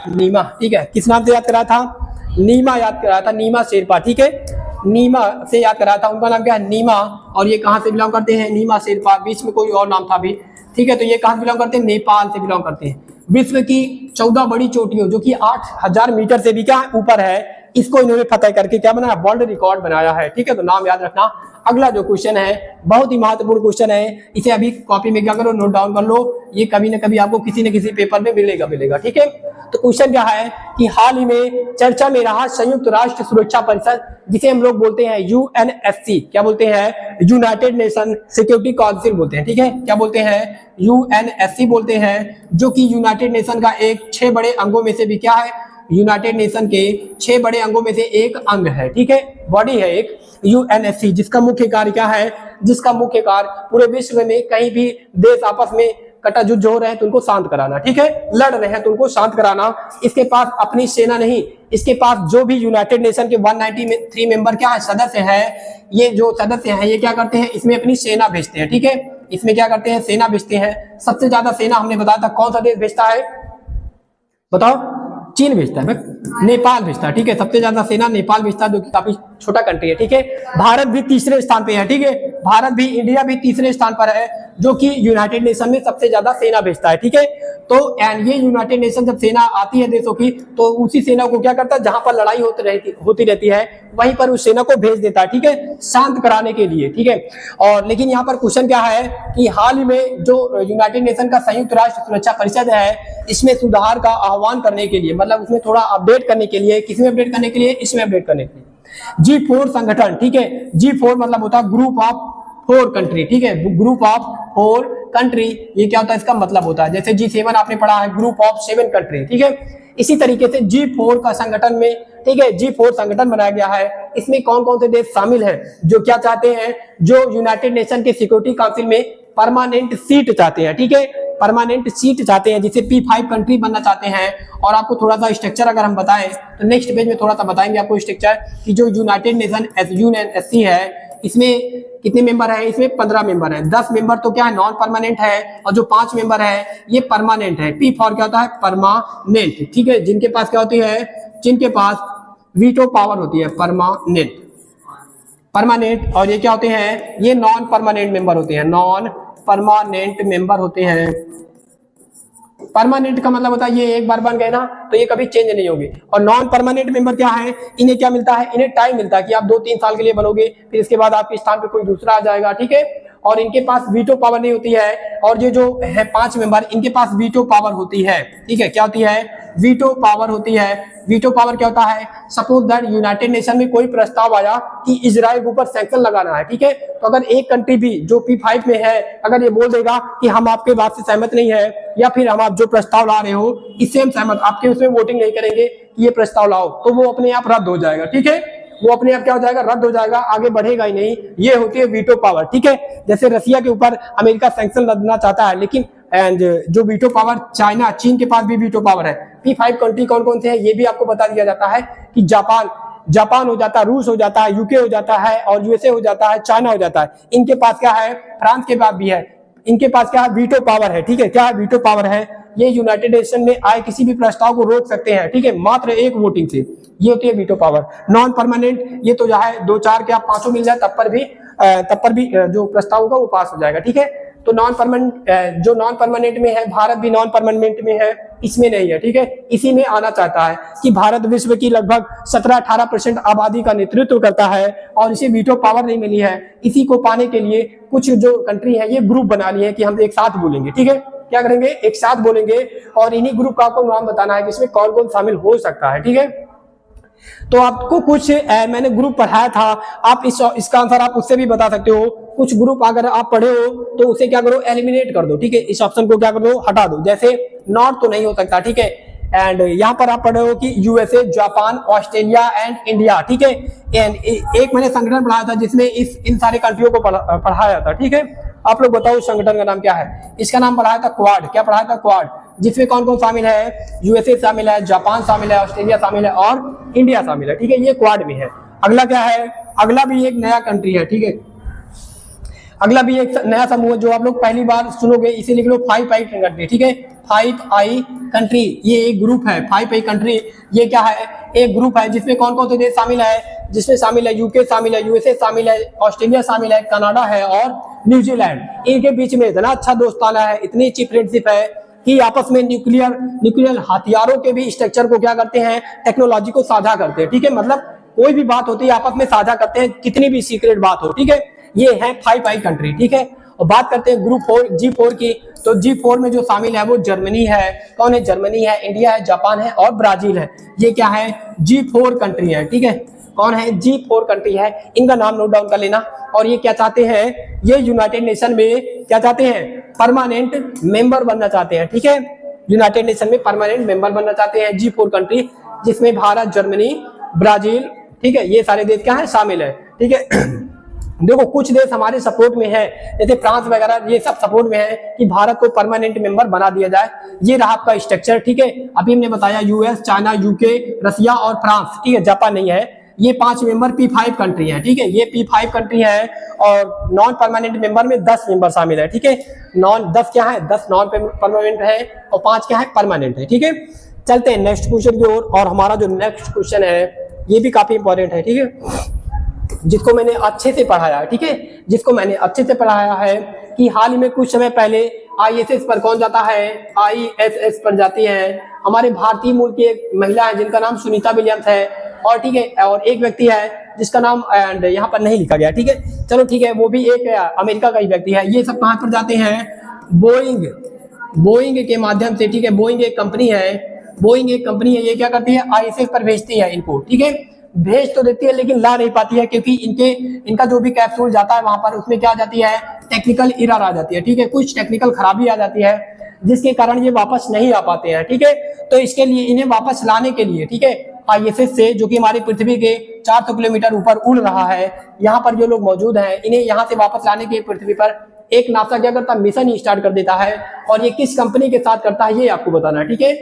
नीमा, ठीक है, किस नाम से याद कराया था, नीमा याद कराया था, नीमा शेरपा, ठीक है, नीमा से याद कराया था, उनका नाम क्या है, नीमा। और ये कहाँ से बिलोंग करते हैं, नीमा शेरपा, बीच में कोई और नाम था भी, ठीक है। तो ये कहाँ से बिलोंग करते हैं, नेपाल से बिलोंग करते हैं। विश्व की 14 बड़ी चोटियों जो कि 8,000 मीटर से भी क्या ऊपर है, इसको इन्होंने फतह करके क्या बनाया, वर्ल्ड रिकॉर्ड बनाया है, ठीक है। तो नाम याद रखना। अगला जो क्वेश्चन है बहुत ही महत्वपूर्ण क्वेश्चन है, इसे अभी कॉपी में क्या करो, नोट डाउन कर लो, ये कभी ना कभी आपको किसी न किसी पेपर में मिलेगा, ठीक है। तो क्वेश्चन क्या है कि हाल ही में चर्चा में रहा संयुक्त राष्ट्र सुरक्षा परिषद, जिसे हम लोग बोलते हैं यूएनएससी, क्या बोलते हैं, यूनाइटेड नेशन सिक्योरिटी काउंसिल बोलते हैं, ठीक है। क्या बोलते हैं, यूएनएससी बोलते हैं, जो कि यूनाइटेड नेशन का एक 6 बड़े अंगों में से भी क्या है, यूनाइटेड नेशन के 6 बड़े अंगों में से एक अंग है, ठीक है, बॉडी है एक यूएनएससी, जिसका मुख्य कार्य क्या है, जिसका मुख्य कार्य पूरे विश्व में कहीं भी देश आपस में कटा युद्ध हो रहे हैं तो उनको शांत कराना, ठीक है, लड़ रहे हैं तो उनको शांत कराना। इसके पास अपनी सेना नहीं, इसके पास जो भी यूनाइटेड नेशन के 193 मेंबर क्या है, सदस्य है, ये जो सदस्य हैं ये क्या करते हैं, इसमें अपनी सेना भेजते हैं, ठीक है, इसमें क्या करते हैं, सेना भेजते हैं। सबसे ज्यादा सेना हमने बताया था कौन सा देश भेजता है, बताओ, चीन भेजता है, नेपाल भेजता है, ठीक है, सबसे ज्यादा सेना नेपाल भेजता है, जो कि काफी छोटा कंट्री है, ठीक है। भारत भी तीसरे स्थान पे है, ठीक है, भारत भी, इंडिया भी तीसरे स्थान पर है, जो कि यूनाइटेड नेशन में सबसे ज्यादा सेना भेजता है, ठीक है। तो एंड ये यूनाइटेड नेशन जब सेना आती है देशों की, तो उसी सेना को क्या करता है, जहां पर लड़ाई होती रहती है वहीं पर उस सेना को भेज देता है, ठीक है, शांत कराने के लिए, ठीक है। और लेकिन यहाँ पर क्वेश्चन क्या है कि हाल ही में जो यूनाइटेड नेशन का संयुक्त राष्ट्र सुरक्षा परिषद है, इसमें सुधार का आह्वान करने के लिए, मतलब उसमें थोड़ा अपडेट करने के लिए, किसमें अपडेट करने के लिए, इसमें अपडेट करने के लिए, G4 संगठन, ठीक है, G4 मतलब होता है ग्रुप ऑफ 4 कंट्री, ठीक है, ग्रुप ऑफ 4 कंट्री, ये क्या होता है इसका मतलब होता है, जैसे G7 आपने पढ़ा है ग्रुप ऑफ 7 कंट्री, ठीक है। इसी तरीके से G4 का संगठन में, ठीक है, G4 संगठन बनाया गया है। इसमें कौन कौन से देश शामिल हैं जो क्या चाहते हैं, जो यूनाइटेड नेशन के सिक्योरिटी काउंसिल में परमानेंट सीट चाहते हैं, ठीक है, परमानेंट सीट चाहते हैं, जिसे P5 कंट्री बनना चाहते हैं। और आपको थोड़ा सा स्ट्रक्चर अगर हम बताएं तो नेक्स्ट पेज में थोड़ा सा बताएंगे आपको स्ट्रक्चर कि जो यूनाइटेड नेशन यूएनएससी है, इसमें कितने मेंबर है, इसमें 15 मेंबर है। 10 मेंबर तो क्या है, नॉन परमानेंट है, और जो 5 मेंबर है ये परमानेंट है। P फॉर क्या होता है, परमानेंट, ठीक है, जिनके पास क्या होती है, जिनके पास वीटो पावर होती है, परमानेंट, परमानेंट। और ये क्या होते हैं, ये नॉन परमानेंट मेंबर होते हैं, नॉन परमानेंट मेंबर होते हैं। परमानेंट का मतलब होता है ये एक बार बन गए ना तो ये कभी चेंज नहीं होगी। और नॉन परमानेंट मेंबर क्या है, इन्हें क्या मिलता है, इन्हें टाइम मिलता है कि आप 2-3 साल के लिए बनोगे, फिर इसके बाद आपके स्थान पे कोई दूसरा आ जाएगा, ठीक है। और इनके पास वीटो पावर नहीं होती है। और ये जो है 5 मेंबर, इनके पास वीटो पावर होती है, ठीक है, क्या होती है, वीटो पावर होती है। वीटो पावर क्या होता है, सपोज दैट यूनाइटेड नेशन में कोई प्रस्ताव आया कि इजराइल के ऊपर सैंक्शन लगाना है, ठीक है, तो अगर एक कंट्री भी जो P5 में है अगर ये बोल देगा कि हम आपके बात से सहमत नहीं है, या फिर हम आप जो प्रस्ताव ला रहे हो इससे हम सहमत, आपके उसमें वोटिंग नहीं करेंगे कि ये प्रस्ताव लाओ, तो वो अपने आप रद्द हो जाएगा, ठीक है, वो अपने आप क्या हो जाएगा, रद्द हो जाएगा, आगे बढ़ेगा ही नहीं। ये होती है वीटो पावर, ठीक है। जैसे रसिया के ऊपर अमेरिका सैंक्शन लादना चाहता है, लेकिन एंड जो वीटो पावर चाइना, चीन के पास भी वीटो पावर है। P5 कंट्री कौन कौन से हैं ये भी आपको बता दिया जाता है कि जापान हो जाता है, रूस हो जाता है, यूके हो जाता है, और यूएसए हो जाता है, चाइना हो जाता है। इनके पास क्या है, फ्रांस के पास भी है, इनके पास क्या है, वीटो पावर है, ठीक है, क्या है, वीटो पावर है। ये यूनाइटेड नेशन में आए किसी भी प्रस्ताव को रोक सकते हैं, ठीक है, मात्र एक वोटिंग से। ये होती है वीटो पावर। नॉन परमानेंट ये तो जो है 2-4 के आप 5 मिल जाए तब पर भी जो प्रस्ताव होगा वो पास हो जाएगा, ठीक है। तो नॉन परमानेंट, जो नॉन परमानेंट में है, भारत भी नॉन परमानेंट में है, इसमें नहीं है, ठीक है। इसी में आना चाहता है कि भारत विश्व की लगभग 17-18% आबादी का नेतृत्व करता है और इसे वीटो पावर नहीं मिली है। इसी को पाने के लिए कुछ जो कंट्री है ये ग्रुप बना लिए है कि हम एक साथ बोलेंगे, ठीक है, क्या करेंगे, एक साथ बोलेंगे, और इन्हीं ग्रुप का आपको नाम बताना है कि इसमें कौन कौन शामिल हो सकता है, ठीक है। तो आपको कुछ मैंने ग्रुप पढ़ाया था, आप इसका आंसर आप उससे भी बता सकते हो। कुछ ग्रुप अगर आप पढ़े हो तो उसे क्या करो, एलिमिनेट कर दो, ठीक है, इस ऑप्शन को क्या कर दो, हटा दो। जैसे नॉट तो नहीं हो सकता, ठीक है, एंड यहाँ पर आप पढ़े हो कि USA, Japan, Australia and India, ठीक है। एंड एक मैंने संगठन पढ़ाया था जिसमें इन सारे कंट्रियों को पढ़ाया था, ठीक है। आप लोग बताओ उस संगठन का नाम क्या है। इसका नाम पढ़ाया था क्वाड। क्या पढ़ाया था, क्वाड, जिसमें कौन कौन शामिल है, यूएसए शामिल है, जापान शामिल है, ऑस्ट्रेलिया शामिल है और इंडिया शामिल है, ठीक है, ये क्वाड में है। अगला क्या है, अगला भी एक नया कंट्री है, ठीक है, अगला भी एक नया समूह जो आप लोग पहली बार सुनोगे, इसे लिख लो 5I कंट्री, ठीक है, 5I कंट्री, ये एक ग्रुप है। 5I कंट्री ये क्या है, एक ग्रुप है जिसमें कौन कौन से देश शामिल है, जिसमें शामिल है यूके शामिल है, यूएसए शामिल है, ऑस्ट्रेलिया शामिल है, कनाडा है और न्यूजीलैंड। इनके बीच में इतना अच्छा दोस्ताना है, इतनी अच्छी फ्रेंडशिप है कि आपस में न्यूक्लियर हथियारों के भी स्ट्रक्चर को क्या करते हैं, टेक्नोलॉजी को साझा करते हैं, ठीक है, मतलब कोई भी बात होती है आपस में साझा करते हैं, कितनी भी सीक्रेट बात हो, ठीक है। ये है 5I कंट्री, ठीक है। और बात करते हैं ग्रुप 4 G4 की, तो G4 में जो शामिल है वो जर्मनी है, कौन है, जर्मनी है, इंडिया है, जापान है और ब्राजील है। ये क्या है, G4 कंट्री है, ठीक है, कौन है, G4 कंट्री है। इनका नाम नोट डाउन कर लेना। और ये क्या चाहते हैं, ये यूनाइटेड नेशन में क्या चाहते हैं, परमानेंट मेंबर बनना चाहते हैं, ठीक है, यूनाइटेड नेशन में परमानेंट मेंबर बनना चाहते हैं G4 कंट्री, जिसमें भारत, जर्मनी, ब्राजील, ठीक है, ये सारे देश क्या है, शामिल है, ठीक है। देखो कुछ देश हमारे सपोर्ट में है, जैसे फ्रांस वगैरह, ये सब सपोर्ट में है कि भारत को परमानेंट मेंबर बना दिया जाए। ये रहा आपका स्ट्रक्चर, ठीक है। अभी हमने बताया यूएस, चाइना, यूके, रसिया और फ्रांस, ठीक है, जापान नहीं है। ये 5 मेंबर P5 कंट्री है, ठीक है, ये P5 कंट्री है। और नॉन परमानेंट मेंबर में 10 मेंबर शामिल है, ठीक है, 10 क्या है, 10 नॉन परमानेंट है और 5 क्या है, परमानेंट है, ठीक है। चलते हैं नेक्स्ट क्वेश्चन की ओर। और हमारा जो नेक्स्ट क्वेश्चन है ये भी काफी इंपॉर्टेंट है, ठीक है, जिसको मैंने अच्छे से पढ़ाया है, ठीक है, जिसको मैंने अच्छे से पढ़ाया है कि हाल ही में कुछ समय पहले ISS पर कौन जाता है, ISS पर जाती है हमारे भारतीय मूल की एक महिला है जिनका नाम सुनीता विलियम्स है, और ठीक है, और एक व्यक्ति है जिसका नाम एंड यहाँ पर नहीं लिखा गया, ठीक है, चलो ठीक है, वो भी एक अमेरिका का ही व्यक्ति है। ये सब कहाँ पर जाते हैं, बोइंग के माध्यम से, ठीक है, बोइंग एक कंपनी है, बोइंग एक कंपनी है, ये क्या करती है, ISS पर भेजती है इनको, ठीक है, भेज तो देती है लेकिन ला नहीं पाती है, क्योंकि इनका जो भी कैप्सूल जाता है वहां पर उसमें क्या आ जाती है, टेक्निकल एरर आ जाती है, ठीक है, कुछ टेक्निकल खराबी आ जाती है जिसके कारण ये वापस नहीं आ पाते हैं, ठीक है। तो इसके लिए इन्हें वापस लाने के लिए, ठीक है, ISS से जो कि हमारी पृथ्वी के 400 किलोमीटर ऊपर उड़ रहा है, यहाँ पर जो लोग मौजूद हैं इन्हें यहाँ से वापस लाने के पृथ्वी पर एक नासा क्या करता है, मिशन ही स्टार्ट कर देता है। और ये किस कंपनी के साथ करता है ये आपको बताना है, ठीक है।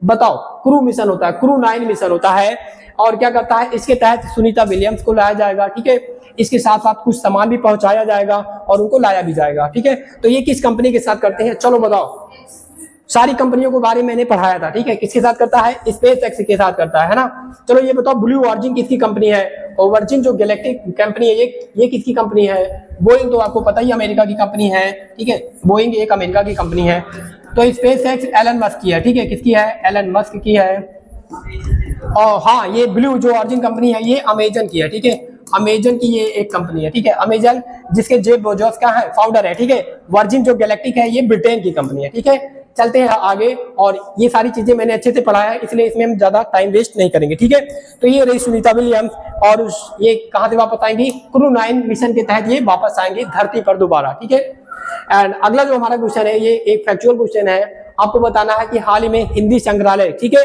बताओ, क्रू मिशन होता है, क्रू 9 मिशन होता है। और क्या करता है, इसके तहत सुनीता विलियम्स को लाया जाएगा, ठीक है। इसके साथ साथ कुछ सामान भी पहुंचाया जाएगा और उनको लाया भी जाएगा, ठीक है। तो ये किस कंपनी के साथ करते हैं, चलो बताओ। सारी कंपनियों के बारे में मैंने पढ़ाया था, ठीक है। किसके साथ करता है, स्पेसएक्स के साथ करता है ना। चलो ये बताओ, ब्लू ऑरिजिन किसकी कंपनी है, और वर्जिन जो गैलेक्टिक कंपनी है ये किसकी कंपनी है। बोइंग तो आपको पता ही अमेरिका की कंपनी है, ठीक है, बोइंग एक अमेरिका की कंपनी है। तो स्पेसएक्स एलन मस्क की है, ठीक है, किसकी है, एलन मस्क की है। और हाँ, ये ब्लू जो ऑरिजिन कंपनी है ये अमेजन की है, ठीक है, अमेजन की ये एक कंपनी है, ठीक है, अमेजन जिसके जेफ बेजोस का है फाउंडर है, ठीक है। वर्जिन जो गैलेक्टिक है ये ब्रिटेन की कंपनी है, ठीक है। चलते हैं आगे, और ये सारी चीजें मैंने अच्छे से पढ़ाया है इसलिए इसमें हम ज्यादा टाइम वेस्ट नहीं करेंगे, ठीक है। तो ये रही सुनीता विलियम्स, और ये कहां से वापस आएंगी, क्रू 9 मिशन के तहत ये वापस आएंगे धरती पर दोबारा, ठीक है। एंड अगला जो हमारा क्वेश्चन है ये एक फैक्चुअल क्वेश्चन है, आपको बताना है कि हाल ही में हिंदी संग्रहालय, ठीक है,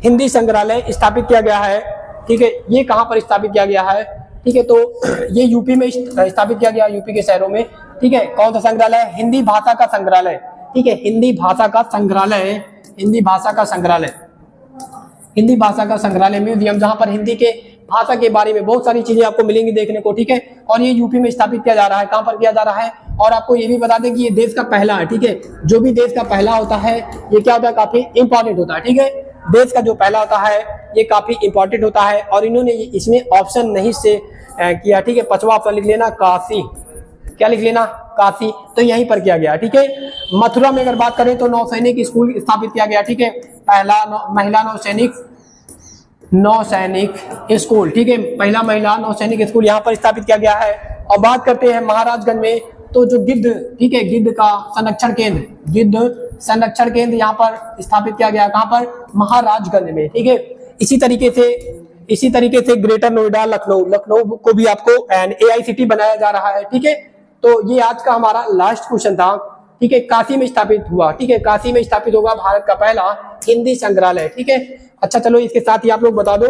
हिंदी संग्रहालय स्थापित किया गया है, ठीक है। ये कहां पर स्थापित किया गया है, ठीक है, तो ये यूपी में स्थापित किया गया, यूपी के शहरों में, ठीक है। कौन सा संग्रहालय, हिंदी भाषा का संग्रहालय, ठीक है, हिंदी भाषा का संग्रहालय, हिंदी भाषा का संग्रहालय, हिंदी भाषा का संग्रहालय म्यूजियम, जहां पर हिंदी के भाषा के बारे में बहुत सारी चीजें आपको मिलेंगी देखने को, ठीक है। और ये यूपी में स्थापित किया जा रहा है, कहां पर किया जा रहा है। और आपको ये भी बता दें कि ये देश का पहला है, ठीक है, जो भी देश का पहला होता है ये क्या होता है, काफी इंपॉर्टेंट होता है, ठीक है। देश का जो पहला होता है ये काफी इंपॉर्टेंट होता है, और इन्होंने इसमें ऑप्शन नहीं से किया, ठीक है। 5वां ऑप्शन लिख लेना, काशी, क्या लिख लेना, काशी, तो यहीं पर किया गया, ठीक है। मथुरा में अगर बात करें तो नौसैनिक स्कूल स्थापित किया गया, ठीक है, पहला महिला नौसैनिक स्कूल, ठीक है, पहला महिला नौसैनिक स्कूल यहाँ पर स्थापित किया गया है। और बात करते हैं महाराजगंज में, तो जो गिद्ध, ठीक है, गिद्ध का संरक्षण केंद्र, गिद्ध संरक्षण केंद्र यहाँ पर स्थापित किया गया, कहाँ पर, महाराजगंज में, ठीक है। इसी तरीके से ग्रेटर नोएडा, लखनऊ को भी आपको AI सिटी बनाया जा रहा है, ठीक है। तो ये आज का हमारा लास्ट क्वेश्चन था, ठीक है। काशी में स्थापित हुआ, ठीक है, काशी में स्थापित होगा भारत का पहला हिंदी संग्रहालय, ठीक है। अच्छा चलो इसके साथ ही आप लोग बता दो,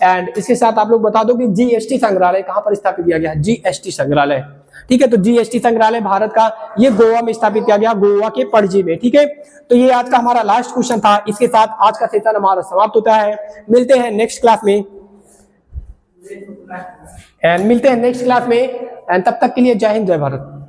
एंड इसके साथ आप लोग बता दो कि GST संग्रहालय कहां पर स्थापित किया गया, GST संग्रहालय, ठीक है। तो GST संग्रहालय भारत का ये गोवा में स्थापित किया गया, गोवा के पणजी में, ठीक है। तो ये आज का हमारा लास्ट क्वेश्चन था, इसके साथ आज का सेशन हमारा समाप्त होता है। मिलते हैं नेक्स्ट क्लास में, एंड तब तक के लिए जय हिंद जय भारत।